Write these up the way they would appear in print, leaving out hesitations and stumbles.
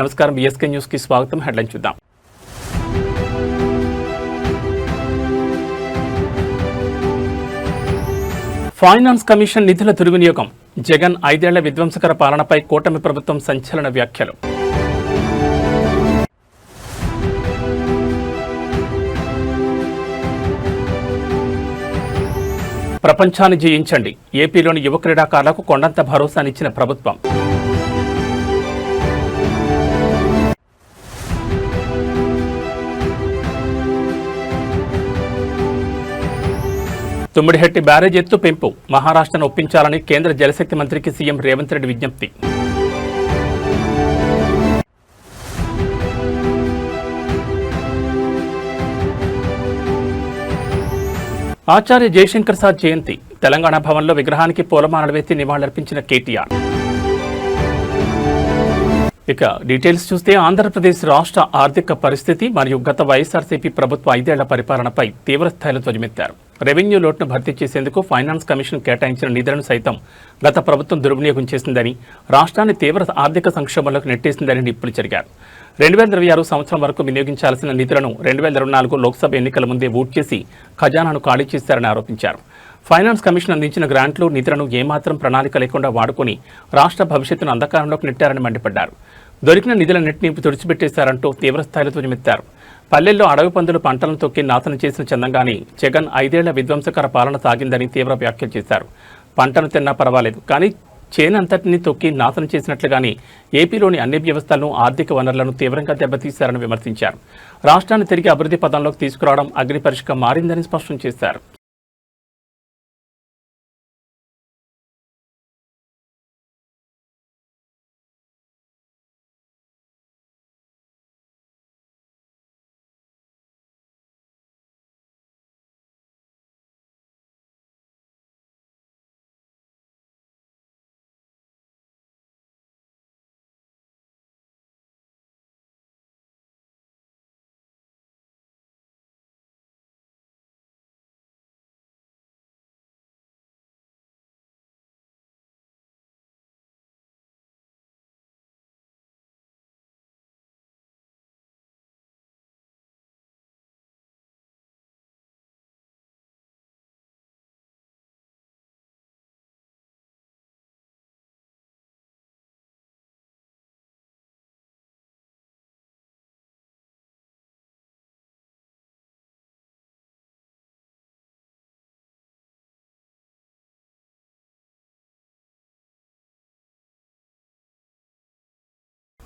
నమస్కారం BSK news కి స్వాగతం. హెడ్లైన్ చూద్దాం. ఫైనాన్స్ కమిషన్ నిధుల దుర్వినియోగం, జగన్ 5 ఏళ్ల విధ్వంసకర పాలనపై కూటమి ప్రభుత్వం సంచలన వ్యాఖ్యలు. ప్రపంచాన్ని జయించండి, ఏపీలోని యువ క్రీడాకారులకు కొండంత భరోసానిచ్చిన ప్రభుత్వం. తుమ్మిడిహెట్టి బ్యారేజ్ ఎత్తు పెంపు, మహారాష్ట్రను ఒప్పించాలని కేంద్ర జలశక్తి మంత్రికి సీఎం రేవంత్ రెడ్డి విజ్ఞప్తి. ఆచార్య జయశంకర్ సార్ జయంతి, తెలంగాణ భవన్లో విగ్రహానికి పూలమాలలు వేసి నివాళులర్పించిన కేటీఆర్. ఇక డీటెయిల్స్ చూస్తే ఆంధ్రప్రదేశ్ రాష్ట్ర ఆర్థిక పరిస్థితి మరియు గత వైఎస్ఆర్సీపీ ప్రభుత్వ 5 ఏళ్ల పరిపాలనపై తీవ్రస్థాయిలో ధ్వజమెత్తారు. రెవెన్యూ లోటును భర్తీ చేసేందుకు ఫైనాన్స్ కమిషన్ కేటాయించిన నిధులను సైతం గత ప్రభుత్వం దుర్వినియోగం చేసిందని, రాష్ట్రాన్ని తీవ్ర ఆర్థిక సంక్షోభంలోకి నెట్టేసిందని నిప్పులు చెరిగారు. 2026 సంవత్సరం వరకు వినియోగించాల్సిన నిధులను 2024 లోక్సభ ఎన్నికల ముందే ఓట్ చేసి ఖజానాను ఖాళీ చేశారని ఆరోపించారు. ఫైనాన్స్ కమిషన్ అందించిన గ్రాంట్లు, నిధులను ఏమాత్రం ప్రణాళిక లేకుండా వాడుకుని రాష్ట్ర భవిష్యత్తును అంధకారంలోకి నెట్టారని మండిపడ్డారు. దొరికిన నిధులన్నింటినీ తుడిచిపెట్టేశారంటూ తీవ్రస్థాయిలో ధ్వజమెత్తారు. పల్లెల్లో అడవి పందులు పంటలను తొక్కి నాశనం చేసిన చందంగానే జగన్ 5 ఏళ్ల విధ్వంసకర పాలన సాగిందని తీవ్ర వ్యాఖ్యలు చేశారు. పంటను తిన్నా పర్వాలేదు, కానీ చేనంతటిని తొక్కి నాశనం చేసినట్లుగానే ఏపీలోని అన్ని వ్యవస్థలను, ఆర్థిక వనరులను తీవ్రంగా దెబ్బతీశారని విమర్శించారు. రాష్ట్రాన్ని తిరిగి అభివృద్ధి పథంలోకి తీసుకురావడం అగ్నిపరీక్షగా మారిందని స్పష్టం చేశారు.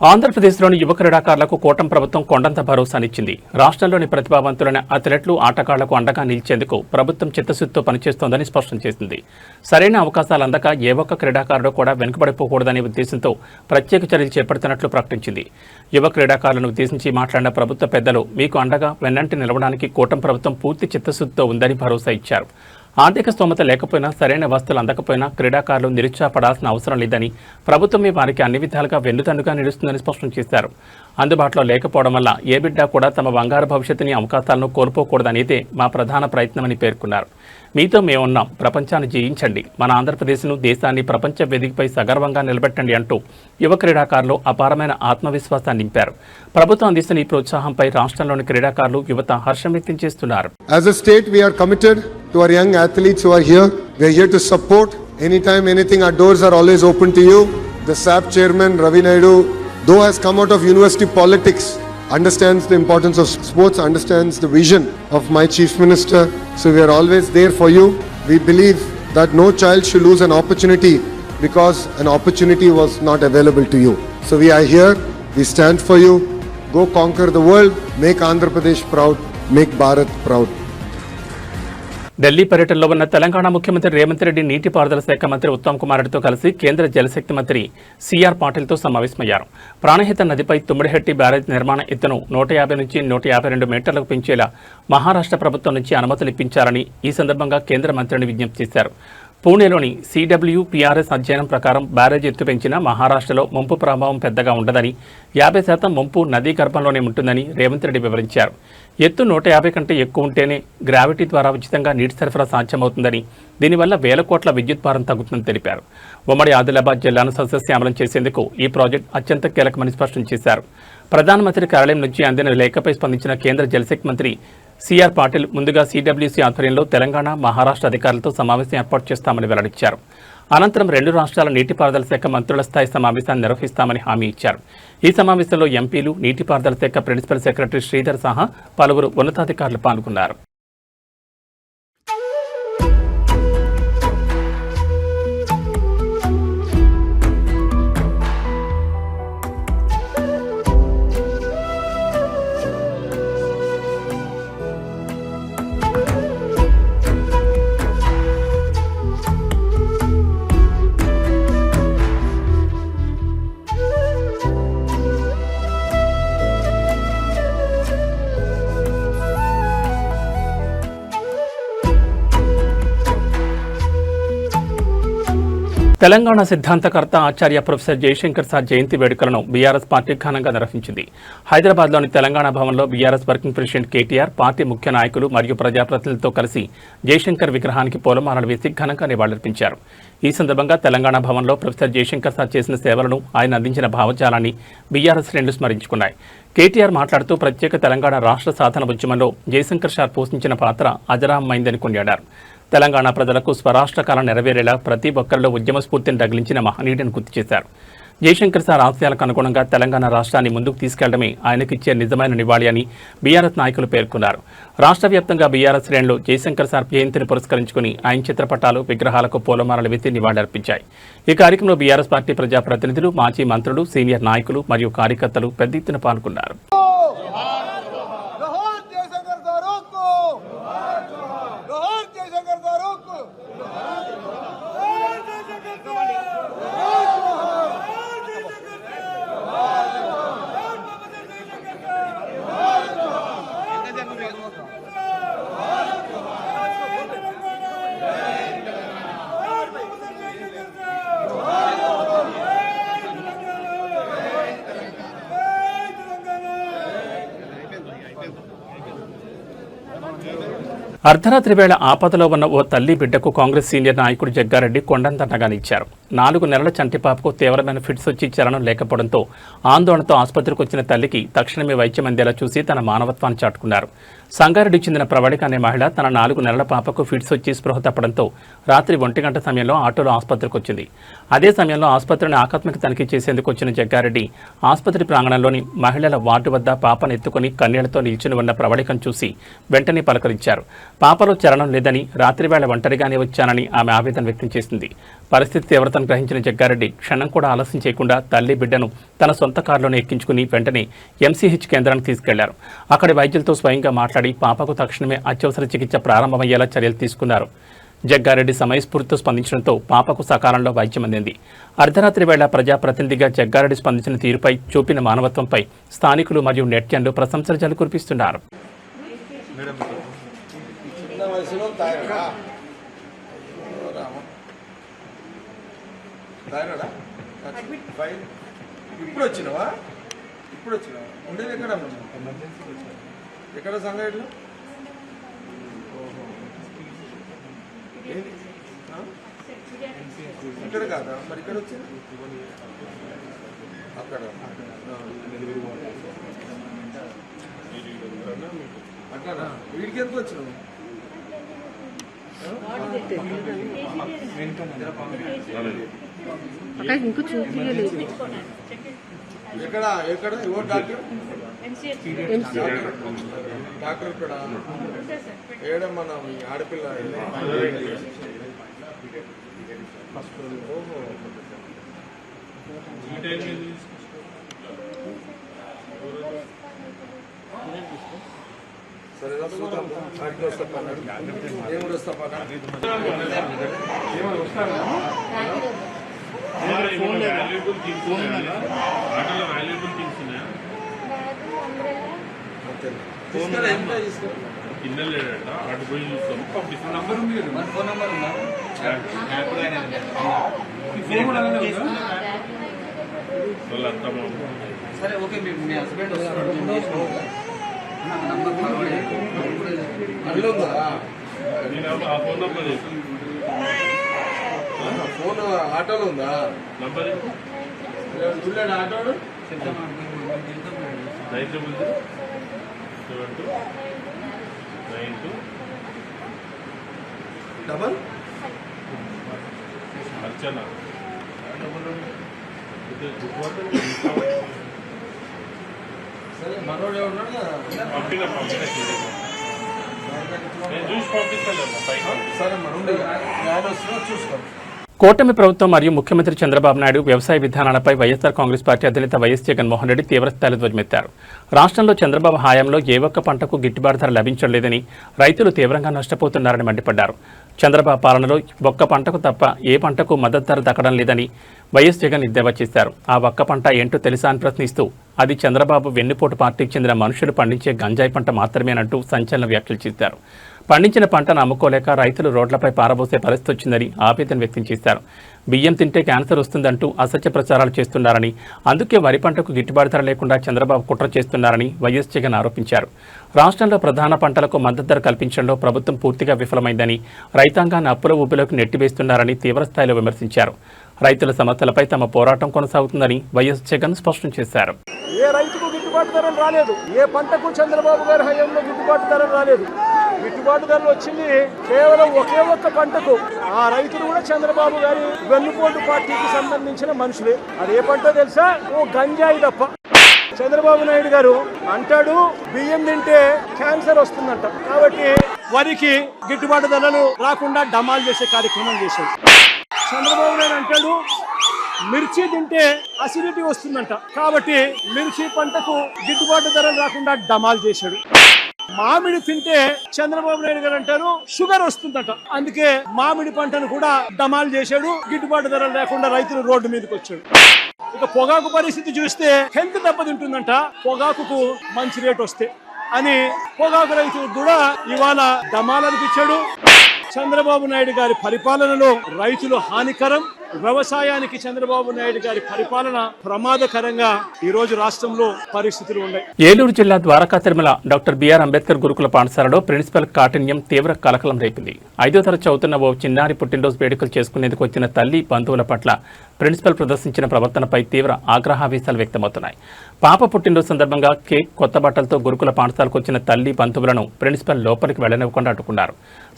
ఆంధ్రప్రదేశ్లోని యువ క్రీడాకారులకు కూటమి ప్రభుత్వం కొండంత భరోసానిచ్చింది. రాష్ట్రంలోని ప్రతిభావంతులైన అథ్లెట్లు, ఆటగాళ్లకు అండగా నిలిచేందుకు ప్రభుత్వం చిత్తశుద్ధితో పనిచేస్తోందని స్పష్టం చేసింది. సరైన అవకాశాలు అందక ఏ ఒక్క క్రీడాకారుడు కూడా వెనుకబడిపోకూడదనే ఉద్దేశంతో ప్రత్యేక చర్యలు చేపడుతున్నట్లు ప్రకటించింది. యువ క్రీడాకారులను ఉద్దేశించి మాట్లాడిన ప్రభుత్వ పెద్దలు, మీకు అండగా వెన్నంటి నిలవడానికి కూటమి ప్రభుత్వం పూర్తి చిత్తశుద్ధితో ఉందని భరోసా ఇచ్చారు. ఆర్థిక స్తోమత లేకపోయినా, సరైన వస్తువులు అందకపోయినా క్రీడాకారులు నిరుత్సాహపడాల్సిన అవసరం లేదని, ప్రభుత్వమే వారికి అన్ని విధాలుగా వెన్నుదన్నుగా నిలుస్తుందని స్పష్టం చేశారు. అందుబాటులో లేకపోవడం వల్ల ఏ బిడ్డ కూడా తమ బంగారు భవిష్యత్తుని, అవకాశాలను కోల్పోకూడదనేదే మా ప్రధాన ప్రయత్నమని పేర్కొన్నారు. మీతో మేమున్నాం, ప్రపంచాన్ని జయించండి, మన ఆంధ్రప్రదేశ్ను, దేశాన్ని ప్రపంచ వేదికపై సగర్వంగా నిలబెట్టండి అంటూ యువ క్రీడాకారులు అపారమైన ఆత్మవిశ్వాసాన్ని నింపారు. ప్రభుత్వం అందిస్తున్న ఈ ప్రోత్సాహంపై రాష్ట్రంలోని క్రీడాకారులు, యువత హర్షం వ్యక్తం చేస్తున్నారు. As a state, we are committed to our young athletes who are here. We are here to support. Anytime, anything, our doors are always open to you. The SAP chairman, Ravi Naidu, though has come out of university politics, understands the importance of sports, understands the vision of my chief minister. So we are always there for you. We believe that no child should lose an opportunity because an opportunity was not available to you. So we are here. We stand for you. Go conquer the world. Make Andhra Pradesh proud. Make Bharat proud. Delhi పర్యటనలో ఉన్న తెలంగాణ ముఖ్యమంత్రి రేవంత్ రెడ్డి నీటిపారుదల శాఖ మంత్రి ఉత్తమ్ కుమార్ రెడ్డితో కలిసి కేంద్ర జలశక్తి మంత్రి సిఆర్ పాటిల్తో సమావేశమయ్యారు. ప్రాణహిత నదిపై తుమ్మిడిహెట్టి బ్యారేజ్ నిర్మాణ ఎత్తును 150 నుంచి 152 మీటర్లకు పెంచేలా మహారాష్ట్ర ప్రభుత్వం నుంచి అనుమతులు ఇప్పించాలని ఈ సందర్భంగా కేంద్ర మంత్రిని విజ్ఞప్తి చేశారు. పూణేలోని CWPRS అధ్యయనం ప్రకారం బ్యారేజ్ ఎత్తు పెంచిన మహారాష్ట్రలో ముంపు ప్రభావం పెద్దగా ఉండదని, 50% ముంపు నదీ గర్భంలోనే ఉంటుందని రేవంత్ రెడ్డి వివరించారు. ఎత్తు 150 కంటే ఎక్కువ ఉంటేనే గ్రావిటీ ద్వారా ఉచితంగా నీటి సరఫరా సాధ్యమవుతుందని, దీనివల్ల వేల కోట్ల విద్యుత్ భారం తగ్గుతుందని తెలిపారు. ఉమ్మడి ఆదిలాబాద్ జిల్లాను సస్యశ్యామలం చేసేందుకు ఈ ప్రాజెక్టు అత్యంత కీలకమని స్పష్టం చేశారు. ప్రధానమంత్రి కార్యాలయం నుంచి అందిన లేఖపై స్పందించిన కేంద్ర జలశక్తి మంత్రి సిఆర్ పాటిల్ ముందుగా సిడబ్ల్యూసీ ఆధ్వర్యంలో తెలంగాణ, మహారాష్ట్ర అధికారులతో సమావేశం ఏర్పాటు చేస్తామని వెల్లడించారు. అనంతరం 2 రాష్ట్రాల నీటిపారుదల శాఖ మంత్రుల స్థాయి సమావేశాన్ని నిర్వహిస్తామని హామీ ఇచ్చారు. ఈ సమావేశంలో ఎంపీలు, నీటిపారుదల శాఖ ప్రిన్సిపల్ సెక్రటరీ శ్రీధర్ సహా పలువురు ఉన్నతాధికారులు పాల్గొన్నారు. తెలంగాణ సిద్ధాంతకర్త ఆచార్య ప్రొఫెసర్ జయశంకర్ సార్ జయంతి వేడుకలను బీఆర్ఎస్ పార్టీ ఘనంగా నిర్వహించింది. హైదరాబాద్లోని తెలంగాణ భవన్లో BRS working president KTR, party ముఖ్య నాయకులు మరియు ప్రజాప్రతినిధులతో కలిసి జయశంకర్ విగ్రహానికి పూలమాలలు వేసి ఘనంగా నివాళులర్పించారు. ఈ సందర్భంగా తెలంగాణ భవన్లో ప్రొఫెసర్ జయశంకర్ సార్ చేసిన సేవలను, ఆయన అందించిన భావజాలాన్ని బీఆర్ఎస్ శ్రేణులు స్మరించుకున్నాయి. కేటీఆర్ మాట్లాడుతూ ప్రత్యేక తెలంగాణ రాష్ట్ర సాధన ఉద్యమంలో జయశంకర్ సార్ పోషించిన పాత్ర అజరామమైందని కొనియాడారు. తెలంగాణ ప్రజలకు స్వరాష్ట్ర కాలం నెరవేరేలా ప్రతి ఒక్కరిలో ఉద్యమ స్ఫూర్తిని రగిలించిన మహనీయుడిని గుర్తు చేశారు. జయశంకర్ సార్ ఆశయాలకు అనుగుణంగా తెలంగాణ రాష్ట్రాన్ని ముందుకు తీసుకెళ్లడమే ఆయనకిచ్చే నిజమైన నివాళి అని బీఆర్ఎస్ నాయకులు పేర్కొన్నారు. రాష్ట్ర వ్యాప్తంగా బీఆర్ఎస్ శ్రేణులు జయశంకర్ సార్ జయంతిని పురస్కరించుకుని ఆయన చిత్రపటాలు, విగ్రహాలకు పూలమాలలు వేసి నివాళులర్పించాయి. ఈ కార్యక్రమంలో బీఆర్ఎస్ పార్టీ ప్రజాప్రతినిధులు, మాజీ మంత్రులు, సీనియర్ నాయకులు మరియు కార్యకర్తలు పెద్ద ఎత్తున పాల్గొన్నారు. అర్ధరాత్రి వేళ ఆపదలో ఉన్న ఓ తల్లి బిడ్డకు కాంగ్రెస్ సీనియర్ నాయకుడు జగ్గారెడ్డి కొండంతనగానిచ్చారు. 4 నెలల చంటిపాపకు తీవ్రమైన ఫిట్స్ వచ్చి చలనం లేకపోవడంతో ఆందోళనతో ఆసుపత్రికి వచ్చిన తల్లికి తక్షణమే వైద్యం అందేలా చూసి తన మానవత్వాన్ని చాటుకున్నారు. సంగారెడ్డి చెందిన ప్రవళిక అనే మహిళ తన 4 నెలల పాపకు ఫిట్స్ వచ్చి స్పృహ తప్పడంతో రాత్రి 1 గంట సమయంలో ఆటోలో ఆసుపత్రికి వచ్చింది. అదే సమయంలో ఆసుపత్రిని ఆకస్మిక తనిఖీ చేసేందుకు వచ్చిన జగ్గారెడ్డి ఆసుపత్రి ప్రాంగణంలోని మహిళల వార్డు వద్ద పాపను ఎత్తుకుని కన్నీళ్లతో నిల్చుని ఉన్న ప్రవళికను చూసి వెంటనే పలకరించారు. పాపలో చలనం లేదని, రాత్రివేళ ఒంటరిగానే వచ్చానని ఆమె ఆవేదన వ్యక్తం చేసింది. పరిస్థితి తీవ్రతను గ్రహించిన జగ్గారెడ్డి క్షణం కూడా ఆలస్యం చేయకుండా తల్లి బిడ్డను తన సొంత కారులోనే ఎక్కించుకుని వెంటనే ఎంసీహెచ్ కేంద్రానికి తీసుకెళ్లారు. అక్కడి వైద్యులతో స్వయంగా మాట్లాడి పాపకు తక్షణమే అత్యవసర చికిత్స ప్రారంభమయ్యేలా చర్యలు తీసుకున్నారు. జగ్గారెడ్డి సమయస్ఫూర్తితో స్పందించడంతో పాపకు సకాలంలో వైద్యం అందింది. అర్ధరాత్రి వేళ ప్రజాప్రతినిధిగా జగ్గారెడ్డి స్పందించిన తీరుపై, చూపిన మానవత్వంపై స్థానికులు మరియు నెటిజన్లు ప్రశంసలు జల్లు కురిపిస్తున్నారు. ఇప్పుడు వచ్చినావా ఉండేది ఎక్కడ సంగారెడ్డిలో? ఇక్కడ కాదా మరి? ఇక్కడ వచ్చింది అక్కడ అట్లా వీడికి ఎంత వచ్చినావు? ఇంకో చూపించలేదు. ఎక్కడ ఎక్కడ ఎవరు డాక్టర్? డాక్టర్ ఇక్కడ ఏడమ్మా నా మీ ఆడపిల్ల? ఓహో సరే చూద్దాం. అట్లా వస్తా నేను కూడా వస్తా కిందలు లేడట, అటు పోయి చూస్తాం. పంపిస్తాం. నంబర్ ఉంది కదా, ఫోన్ నంబర్ ఉందా? వాళ్ళ అత్తమ్మ. సరే ఓకే, మీ హస్బెండ్ వస్తారు. అందులో ఉందా నేను ఆ ఫోన్ నంబర్ చేసి ఫోన్ ఆటోలో ఉందా నంబర్ చూడండి ఆటోడు 9007292 డబల్ అర్చన సరే మనోడు ఉన్నాడు కదా పంపిన నేను చూసి పంపిస్తాను పైకి సరే మనం ఆయన వస్తున్నా చూసుకో. కూటమి ప్రభుత్వం మరియు ముఖ్యమంత్రి చంద్రబాబు నాయుడు వ్యవసాయ విధానాలపై వైఎస్ఆర్ కాంగ్రెస్ పార్టీ అధినేత వైఎస్ జగన్మోహన్ రెడ్డి తీవ్రస్థాయిలో ధ్వజమెత్తారు. రాష్ట్రంలో చంద్రబాబు హయాంలో ఏ ఒక్క పంటకు గిట్టుబాటు ధర లభించడం లేదని, రైతులు తీవ్రంగా నష్టపోతున్నారని మండిపడ్డారు. చంద్రబాబు పాలనలో ఒక్క పంటకు తప్ప ఏ పంటకు మద్దతు ధర దక్కడం లేదని వైఎస్ జగన్ ఎద్దేవా చేశారు. ఆ ఒక్క పంట ఏంటో తెలుసా అని ప్రశ్నిస్తూ అది చంద్రబాబు వెన్నుపోటు పార్టీకి చెందిన మనుషులు పండించే గంజాయి పంట మాత్రమేనంటూ సంచలన వ్యాఖ్యలు చేశారు. పండించిన పంటను అమ్ముకోలేక రైతులు రోడ్లపై పారబోసే పరిస్థితి వచ్చిందని ఆవేదన వ్యక్తం చేశారు. బియ్యం తింటే క్యాన్సర్ వస్తుందంటూ అసత్య ప్రచారాలు చేస్తున్నారని, అందుకే వరి పంటకు గిట్టుబాటు ధర లేకుండా చంద్రబాబు కుట్ర చేస్తున్నారని వైఎస్ జగన్ ఆరోపించారు. రాష్ట్రంలో ప్రధాన పంటలకు మద్దతు ధర కల్పించడంలో ప్రభుత్వం పూర్తిగా విఫలమైందని, రైతాంగాన్ని అప్పుల ఊపిలోకి నెట్టివేస్తున్నారని తీవ్రస్థాయిలో విమర్శించారు. రైతుల సమస్యలపై తమ పోరాటం కొనసాగుతుందని వైఎస్ జగన్ స్పష్టం చేశారు. ఏ రైతుకు గిట్టుబాటు ధరలు రాలేదు, ఏ పంటకు చంద్రబాబు గారి హయాంలో గిట్టుబాటు ధరలు రాలేదు. గిట్టుబాటు ధరలు వచ్చింది కేవలం ఒకే ఒక్క పంటకు. ఆ రైతులు కూడా చంద్రబాబు గారి వెన్నుపోటు పార్టీకి సంబంధించిన మనుషులే. అది ఏ పంటో తెలుసా? ఓ గంజాయి తప్ప. చంద్రబాబు నాయుడు గారు అంటాడు బియ్యం తింటే క్యాన్సర్ వస్తుందంట, కాబట్టి వరికి గిట్టుబాటు ధరలు రాకుండా డమాల్ చేసే కార్యక్రమం చేశాడు. చంద్రబాబు నాయుడు అంటాడు మిర్చి తింటే అసిడిటీ వస్తుందంట, కాబట్టి మిర్చి పంటకు గిట్టుబాటు ధరలు రాకుండా డమాల్ చేశాడు. మామిడి తింటే చంద్రబాబు నాయుడు గారు అంటారు షుగర్ వస్తుందట, అందుకే మామిడి పంటను కూడా డమాల్ చేశాడు. గిట్టుబాటు ధరలు లేకుండా రైతులు రోడ్డు మీదకి వచ్చాడు. ఇక పొగాకు పరిస్థితి చూస్తే హెల్త్ దెబ్బతింటుందంట, పొగాకుకు మంచి రేట్ వస్తే అని పొగాకు రైతులకు కూడా ఇవాళ డమాల్ అనిపించాడు. చంద్రబాబు నాయుడు గారి పరిపాలనలో రైతులు హానికరం, వ్యవసాయానికి చంద్రబాబు నాయుడు గారి పరిపాలన ప్రమాదకరంగా ఈ రోజు రాష్ట్రంలో పరిస్థితులు ఉన్నాయి. ఏలూరు జిల్లా ద్వారకా తిరుమల డాక్టర్ బిఆర్ అంబేద్కర్ గురుకుల పాఠశాలలో ప్రిన్సిపల్ కాఠిన్యం తీవ్ర కలకలం రేపింది. 5వ తరగతి చదువుతున్న ఓ చిన్నారి పుట్టినరోజు వేడుకలు చేసుకునేందుకు వచ్చిన తల్లి బంధువుల పట్ల ప్రిన్సిపల్ ప్రదర్శించిన ప్రవర్తనపై తీవ్ర ఆగ్రహావేశాలు వ్యక్తమవుతున్నాయి. పాప పుట్టినరోజు సందర్భంగా కేక్, కొత్త బట్టలతో గురుకుల పాఠశాలకు వచ్చిన తల్లి బంధువులను ప్రిన్సిపల్ లోపలికి వెళ్లనివ్వకుండా అడ్డుకున్నారు.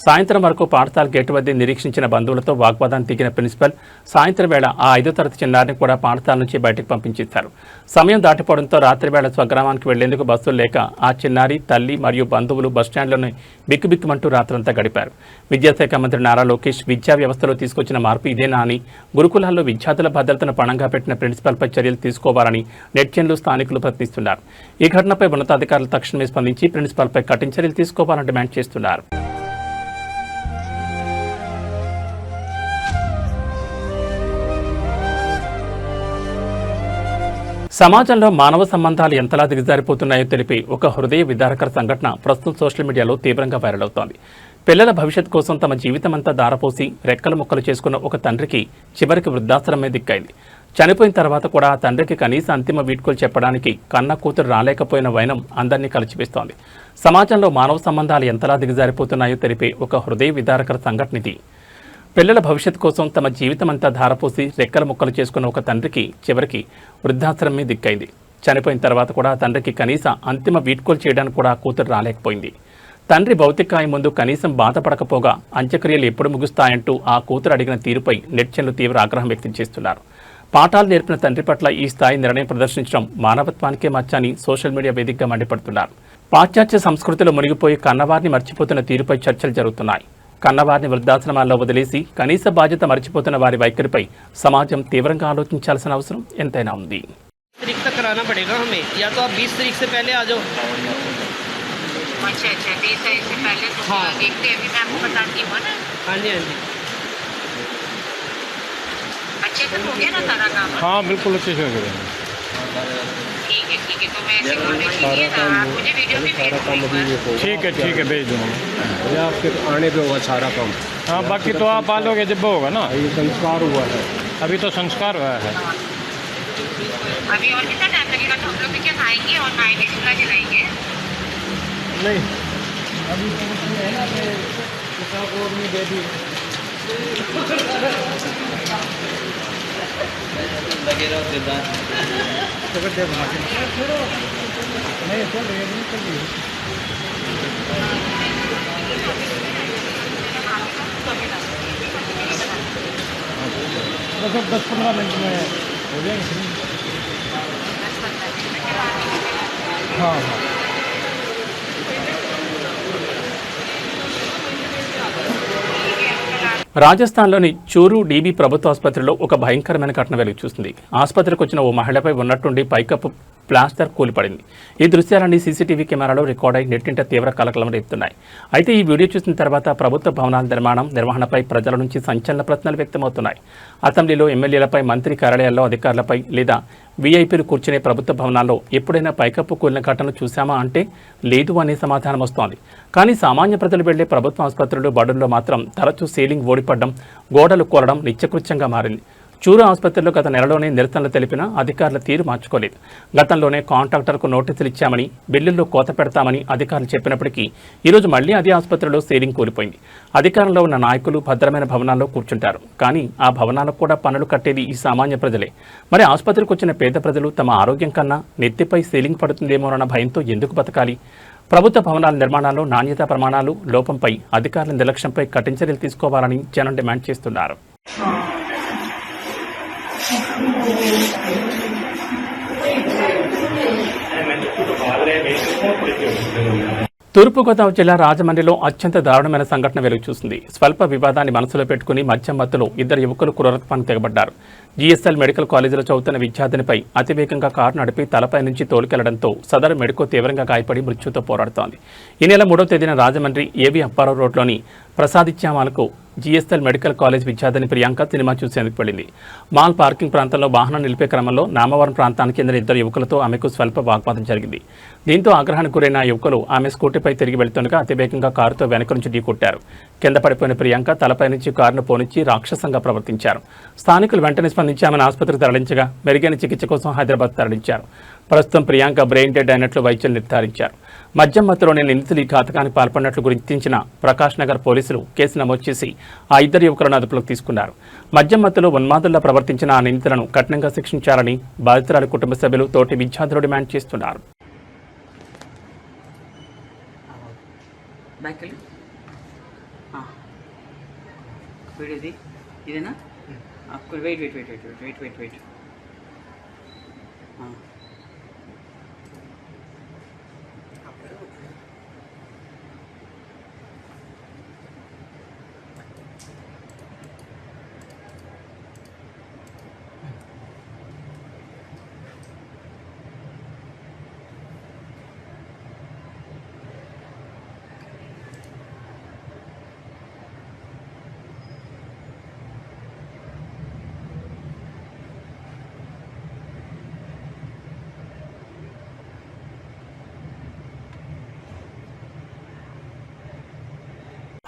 సాయంత్రం వరకు పాఠశాల గేటు వద్ద నిరీక్షించిన బంధువులతో వాగ్వాదాన్ని దిగిన ప్రిన్సిపల్ సాయంత్రం వేళ ఆ 5వ తరగతి చిన్నారిని కూడా పాఠశాల నుంచి బయటకు పంపించేశారు. సమయం దాటిపోవడంతో రాత్రి వేళ స్వగ్రామానికి వెళ్లేందుకు బస్సులు లేక ఆ చిన్నారి తల్లి మరియు బంధువులు బస్టాండ్లోనే బిక్కుబిక్కుమంటూ రాత్రంతా గడిపారు. విద్యాశాఖ మంత్రి నారా లోకేష్ విద్యా వ్యవస్థలో తీసుకొచ్చిన మార్పు ఇదేనా అని, గురుకులాల్లో విద్యార్థుల భద్రతను పణంగా పెట్టిన ప్రిన్సిపల్పై చర్యలు తీసుకోవాలని నెటిజన్లు, స్థానికులు ప్రశ్నిస్తున్నారు. ఈ ఘటనపై ఉన్నతాధికారులు తక్షణమే స్పందించి ప్రిన్సిపల్పై కఠిన చర్యలు తీసుకోవాలని డిమాండ్ చేస్తున్నారు. సమాజంలో మానవ సంబంధాలు ఎంతలా దిగజారిపోతున్నాయో తెలిపి ఒక హృదయ విదారకర సంఘటన ప్రస్తుతం సోషల్ మీడియాలో తీవ్రంగా వైరల్ అవుతోంది. పిల్లల భవిష్యత్ కోసం తమ జీవితమంతా దారపోసి రెక్కలు ముక్కలు చేసుకున్న ఒక తండ్రికి చివరికి వృద్ధాశ్రమే దిక్కైంది. చనిపోయిన తర్వాత కూడా ఆ తండ్రికి కనీస అంతిమ వీడ్కోలు చెప్పడానికి కన్న కూతురు రాలేకపోయిన వైనం అందరినీ కలిచివేస్తోంది. సమాజంలో మానవ సంబంధాలు ఎంతలా దిగజారిపోతున్నాయో తెలిపే ఒక హృదయ విదారకర సంఘటన ఇది. పిల్లల భవిష్యత్ కోసం తమ జీవితమంతా ధారపోసి రెక్కల ముక్కలు చేసుకున్న ఒక తండ్రికి చివరికి వృద్ధాశ్రమే దిక్కైంది. చనిపోయిన తర్వాత కూడా తండ్రికి కనీస అంతిమ వీడ్కోలు చేయడానికి కూడా కూతురు రాలేకపోయింది. తండ్రి భౌతికాయం ముందు కనీసం బాధపడకపోగా అంత్యక్రియలు ఎప్పుడు ముగుస్తాయంటూ ఆ కూతురు అడిగిన తీరుపై నెటిజన్లు తీవ్ర ఆగ్రహం వ్యక్తం చేస్తున్నారు. పాఠాలు నేర్పిన తండ్రి పట్ల ఈ స్థాయి నిర్ణయం ప్రదర్శించడం మానవత్వానికే మచ్చని సోషల్ మీడియా వేదికగా మండిపడుతున్నారు. పాశ్చాత్య సంస్కృతిలో మునిగిపోయి కన్నవారిని మర్చిపోతున్న తీరుపై చర్చలు జరుగుతున్నాయి. కన్నవారిని వృద్ధాశ్రమాల్లో వదిలేసి కనీస బాధ్యత మర్చిపోతున్న వారి వైఖరిపై సమాజం తీవ్రంగా ఆలోచించాల్సిన అవసరం ఎంతైనా ఉంది. अच्छा 20 तारीख से पहले तो देखते हैं, अभी मैं आपको बताती हूँ ना। हाँ जी हाँ जी, अच्छे से हो गया ना सारा काम? हाँ बिल्कुल अच्छे से हो गया। ठीक है, तो मैं ऐसे बोल रही थी ना, आप मुझे वीडियो भी भेज दो। ठीक है भेज दूँगा। आपके आने पे होगा सारा काम। हाँ बाकी तो आप आलोगे जब होगा ना। ये संस्कार हुआ है, अभी तो संस्कार हुआ है। अभी और कितना टाइम लगेगा? तो हम लोग क्या खाएंगे और नाइट डिनर चलाएंगे? नहीं अभी तो है ना कि किसान को नहीं दे दी लगे रहो देदार पकड़ दे मशीन नहीं चल रही है चल रही है बस 10-15 मिनट में हो जाएंगे हाँ हाँ రాజస్థాన్లోని చూరు డీబీ ప్రభుత్వ ఆసుపత్రిలో ఒక భయంకరమైన ఘటన వెలుగు చూసింది. ఆసుపత్రికి వచ్చిన ఓ మహిళపై ఉన్నట్టుండి పైకప్పు ప్లాస్టర్ కూలిపడింది. ఈ దృశ్యాలన్నీ సీసీటీవీ కెమెరాలో రికార్డ్ అయి నెట్టింట తీవ్ర కలకలం రేపుతున్నాయి. అయితే ఈ వీడియో చూసిన తర్వాత ప్రభుత్వ భవనాల నిర్వహణపై ప్రజల నుంచి సంచలన ప్రశ్నలు వ్యక్తమవుతున్నాయి. అసెంబ్లీలో ఎమ్మెల్యేలపై, మంత్రి కార్యాలయాల్లో అధికారులపై లేదా వీఐపీలు కూర్చునే ప్రభుత్వ భవనాల్లో ఎప్పుడైనా పైకప్పు కూలిన ఘటనలు చూశామా అంటే లేదు అనే సమాధానం వస్తోంది. కానీ సామాన్య ప్రజలు వెళ్లే ప్రభుత్వ ఆసుపత్రులు, బడుల్లో మాత్రం తరచూ సీలింగ్ ఓడిపడడం, గోడలు కూలడం నిత్యకృత్యంగా మారింది. చూరు ఆసుపత్రిలో గత నెలలోనే నిరసనలు తెలిపినా అధికారుల తీరు మార్చుకోలేదు. గతంలోనే కాంట్రాక్టర్కు నోటీసులు ఇచ్చామని, బిల్లుల్లో కోత పెడతామని అధికారులు చెప్పినప్పటికీ ఈరోజు మళ్లీ అదే ఆసుపత్రిలో సీలింగ్ కూలిపోయింది. అధికారంలో ఉన్న నాయకులు భద్రమైన భవనాల్లో కూర్చుంటారు. కానీ ఆ భవనాలకు కూడా పనులు కట్టేది ఈ సామాన్య ప్రజలే. మరి ఆసుపత్రికి వచ్చిన పేద ప్రజలు తమ ఆరోగ్యం కన్నా నెత్తిపై సీలింగ్ పడుతుందేమోనన్న భయంతో ఎందుకు బతకాలి? ప్రభుత్వ భవనాల నిర్మాణాల్లో నాణ్యతా ప్రమాణాలు లోపంపై అధికారుల నిర్లక్ష్యంపై కఠిన చర్యలు తీసుకోవాలని జనం డిమాండ్ చేస్తున్నారు. తూర్పుగోదావరి జిల్లా రాజమండ్రిలో అత్యంత దారుణమైన సంఘటన వెలుగు చూసింది. స్వల్ప వివాదాన్ని మనసులో పెట్టుకుని మద్యం మత్తులో ఇద్దరు యువకులు క్రూరత్వానికి తెగబడ్డారు. జీఎస్ఎల్ మెడికల్ కాలేజీలో చదువుతున్న విద్యార్థినిపై అతివేగంగా కారు నడిపి తలపై నుంచి తోలుకెళ్లడంతో సదరు మెడికో తీవ్రంగా గాయపడి మృత్యుతో పోరాడుతోంది. ఈ నెల 3వ తేదీన రాజమండ్రి ఏబీ అప్పారావు రోడ్లోని ప్రసాదిత్యామాలకు జీఎస్ఎల్ మెడికల్ కాలేజ్ విద్యార్థిని ప్రియాంక సినిమా చూసేందుకు వెళ్లింది. మాల్ పార్కింగ్ ప్రాంతంలో వాహనం నిలిపే క్రమంలో నామవరం ప్రాంతానికి చెందిన ఇద్దరు యువకులతో ఆమెకు స్వల్ప వాగ్వాదం జరిగింది. దీంతో ఆగ్రహానికి గురైన యువకులు ఆమె స్కూటీపై తిరిగి వెళ్తుండగా అతివేగంగా కారుతో వెనక నుంచి ఢీకొట్టారు. కింద పడిపోయిన ప్రియాంక తలపై నుంచి కారును పోనిచ్చి రాక్షసంగా ప్రవర్తించారు. స్థానికులు వెంటనే స్పందించి ఆమెను ఆసుపత్రికి తరలించగా మెరుగైన చికిత్స కోసం హైదరాబాద్ తరలించారు. ప్రస్తుతం ప్రియాంక బ్రెయిన్ డెడ్ అయినట్లు వైద్యులు నిర్ధారించారు. మద్యం మత్తులోని నిందితులు ఈ ఘాతకానికి పాల్పడినట్లు గుర్తించిన ప్రకాష్ నగర్ పోలీసులు కేసు నమోదు చేసి ఆ ఇద్దరు యువకులను అదుపులోకి తీసుకున్నారు. మద్యం మత్తులో ఉన్మాదుల్లా ప్రవర్తించిన ఆ నిందితులను కఠినంగా శిక్షించాలని బాధితురాలి కుటుంబ సభ్యులు, తోటి విద్యార్థులు డిమాండ్ చేస్తున్నారు.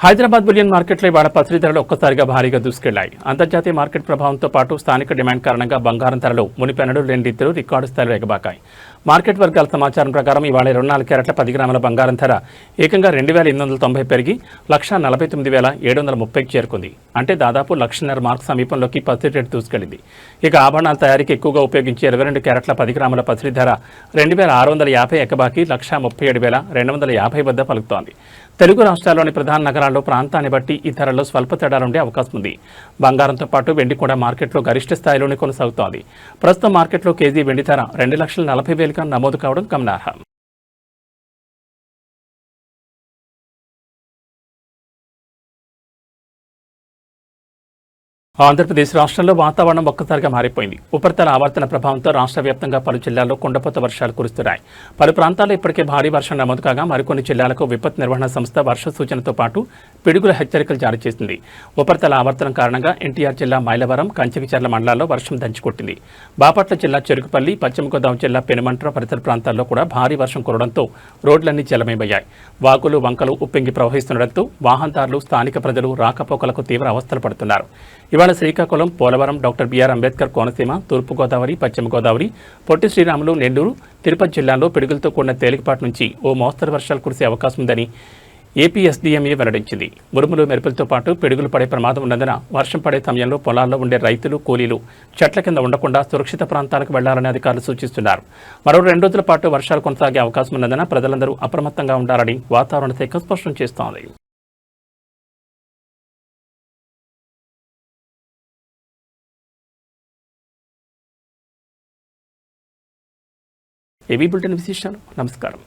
హైదరాబాద్ బులియన్ మార్కెట్లో ఇవాళ పసిడి ధరలు ఒక్కసారిగా భారీగా దూసుకెళ్లాయి. అంతర్జాతీయ మార్కెట్ ప్రభావంతో పాటు స్థానిక డిమాండ్ కారణంగా బంగారం ధరలు మునిపెన్నడూ లేని రీతిలో రికార్డు స్థాయిలో ఎగబాకాయి. మార్కెట్ వర్గాల సమాచారం ప్రకారం ఇవాళ 24 క్యారెట్ల 10 గ్రాముల బంగారం ధర ఏకంగా 2890 పెరిగి 1,49,730కి చేరుకుంది. అంటే దాదాపు 1,00,000 మార్క్ సమీపంలోకి పసిడి రేటు దూసుకెళ్లింది. ఇక ఆభరణాల తయారీకి ఎక్కువగా ఉపయోగించే 22 క్యారెట్ల 10 గ్రాముల పసిడి ధర 2,650 ఎగబాకి 1,37,250 వద్ద పలుకుతోంది. తెలుగు రాష్ట్రాల్లోని ప్రధాన నగరాల్లో ప్రాంతాన్ని బట్టి ఈ ధరల్లో స్వల్ప తేడాలుండే అవకాశం ఉంది. బంగారంతో పాటు వెండి కూడా మార్కెట్లో గరిష్ట స్థాయిలోనే కొనసాగుతోంది. ప్రస్తుతం మార్కెట్లో కేజీ వెండి ధర 2,40,000గా నమోదు కావడం గమనార్హం. ఆంధ్రప్రదేశ్ రాష్ట్రంలో వాతావరణం ఒక్కసారిగా మారిపోయింది. ఉపరితల ఆవర్తన ప్రభావంతో రాష్ట్ర వ్యాప్తంగా పలు జిల్లాల్లో కుండపోత వర్షాలు కురుస్తున్నాయి. పలు ప్రాంతాల్లో ఇప్పటికే భారీ వర్షం నమోదు కాగా మరికొన్ని జిల్లాలకు విపత్తు నిర్వహణ సంస్థ వర్ష సూచనతో పాటు పిడుగుల హెచ్చరికలు జారీ చేసింది. ఉపరితల ఆవర్తనం కారణంగా ఎన్టీఆర్ జిల్లా మైలవరం, కంచికిచర్ల మండలాల్లో వర్షం దంచుకొట్టింది. బాపట్ల జిల్లా చెరుకుపల్లి, పశ్చిమ గోదావరి జిల్లా పెనుమంట్ర పరిసర ప్రాంతాల్లో కూడా భారీ వర్షం కురవడంతో రోడ్లన్నీ జలమయమయ్యాయి. వాగులు, వంకలు ఉప్పొంగి ప్రవహిస్తుండటంతో వాహనదారులు, స్థానిక ప్రజలు రాకపోకలకు తీవ్ర అవస్థలు పడుతున్నారు. ఇవాళ శ్రీకాకుళం, పోలవరం, డాక్టర్ బిఆర్ అంబేద్కర్ కోనసీమ, తూర్పుగోదావరి, పశ్చిమ గోదావరి, పొట్టి శ్రీరాములు, నెల్లూరు, తిరుపతి జిల్లాల్లో పిడుగులతో కూడిన తేలికపాటి నుంచి ఓ మోస్తరు వర్షాలు కురిసే అవకాశం ఉందని ఏపీఎస్డీఎంఏ వెల్లడించింది. ఉరుములు, మెరుపులతో పాటు పిడుగులు పడే ప్రమాదం ఉన్నందున వర్షం పడే సమయంలో పొలాల్లో ఉండే రైతులు, కూలీలు చెట్ల కింద ఉండకుండా సురక్షిత ప్రాంతాలకు వెళ్లాలని అధికారులు సూచిస్తున్నారు. మరో 2 రోజుల పాటు వర్షాలు కొనసాగే అవకాశం ఉన్నందున ప్రజలందరూ అప్రమత్తంగా ఉండాలని వాతావరణ శాఖ స్పష్టం చేస్తోంది. ఏవీ బులెటిన్ విశేషాలు. నమస్కారం.